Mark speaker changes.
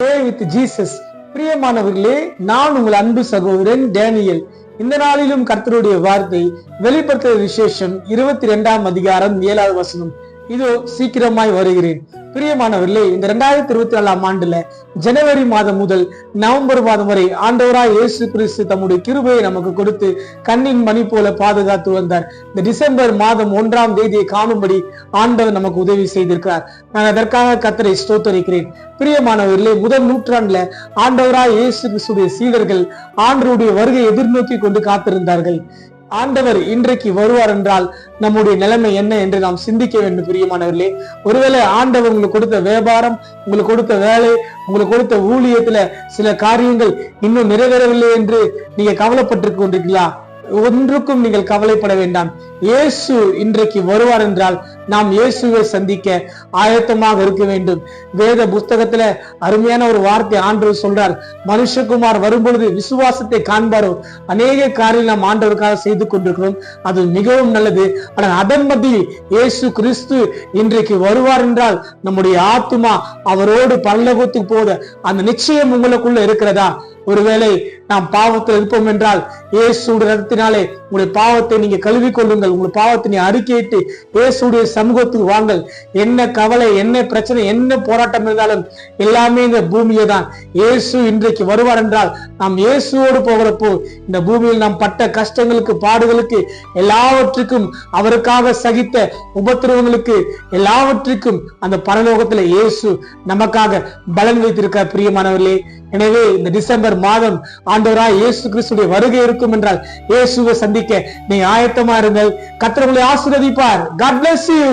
Speaker 1: With Jesus. பிரியமானவர்களே, நான் உங்கள் அன்பு சகோதரன் டேனியல். இந்த நாளிலும் கர்த்தருடைய வார்த்தை வெளிப்படுத்துகிற விசேஷம் 22ஆம் அதிகாரம் 7வது வசனம். இதோ சீக்கிரமாய் வருகிறேன். பிரியமானவர்களே, இந்த 2024ஆம் ஆண்டுல ஜனவரி மாதம் முதல் நவம்பர் மாதம் வரை ஆண்டவராய் இயேசு கிறிஸ்து தம்முடைய கிருபையை நமக்கு கொடுத்து கண்ணின் மணி போல பாதுகாத்து வந்தார். இந்த டிசம்பர் மாதம் 1ஆம் தேதியை காணும்படி ஆண்டவர் நமக்கு உதவி செய்திருக்கிறார். நான் அதற்காக கர்த்தரை ஸ்தோத்தரிக்கிறேன். பிரியமானவர்களே, முதல் நூற்றாண்டுல ஆண்டவராய் இயேசு கிறிஸ்துடைய சீடர்கள் ஆண்டவருடைய வருகை எதிர்நோக்கி கொண்டு காத்திருந்தார்கள். ஆண்டவர் இன்றைக்கு வருவார் என்றால் நம்முடைய நிலைமை என்ன என்று நாம் சிந்திக்க வேண்டும். பிரியமானவர்களே, ஒருவேளை ஆண்டவர் உங்களுக்கு கொடுத்த வியாபாரம், உங்களுக்கு கொடுத்த வேலை, உங்களுக்கு கொடுத்த ஊழியத்துல சில காரியங்கள் இன்னும் நிறைவேறவில்லை என்று நீங்க கவலைப்பட்டு கொண்டிருக்கீங்களா? ஒன்றுக்கும் நீங்கள் கவலைப்பட வேண்டாம். இயேசு இன்றைக்கு வருவார் என்றால் நாம் இயேசுவை சந்திக்க ஆயத்தமாக இருக்க வேண்டும். வேத புஸ்தகத்துல அருமையான ஒரு வார்த்தை ஆண்டவர் சொல்றார், மனுஷகுமார் வரும்பொழுது விசுவாசத்தை காண்பாரோ. அநேக காரியம் நாம் ஆண்டவருக்காக செய்து கொண்டிருக்கிறோம், அது மிகவும் நல்லது. ஆனால் அதன் மத்தியில் இயேசு கிறிஸ்து இன்றைக்கு வருவார் என்றால் நம்முடைய ஆத்துமா அவரோடு பரலோகத்துக்கு போத அந்த நிச்சயம் உங்களுக்குள்ள இருக்கிறதா? ஒருவேளை நாம் பாவத்தில் இருப்போம் என்றால் இயேசுடைய ரத்தத்தினாலே உங்களுடைய பாவத்தை நீங்க கழுவி கொள்ளுங்கள். உங்களுடைய பாவத்தை நீ அறிக்கையிட்டு இயேசுடைய சமூகத்துக்கு வாங்கள். என்ன கவலை, என்ன பிரச்சனை, என்ன போராட்டம் இருந்தாலும் எல்லாமே இந்த பூமியை தான். இயேசு இன்றைக்கு வருவார் என்றால் நாம் இயேசுவோடு போகிறப்போ இந்த பூமியில் நாம் பட்ட கஷ்டங்களுக்கு, பாடுகளுக்கு, எல்லாவற்றுக்கும், அவருக்காக சகித்த உபத்திரவங்களுக்கு எல்லாவற்றுக்கும் அந்த பரலோகத்துல இயேசு நமக்காக பலன் வைத்திருக்க. பிரியமானவர்களே, எனவே இந்த டிசம்பர் மாதம் ஆண்டவராய் இயேசு கிறிஸ்துடைய வருகை இருக்கும் என்றால் இயேசுவை சந்திக்க நீ ஆயத்தமா இருங்கள். கர்த்தர் உங்களை ஆசீர்வதிப்பார். God bless you.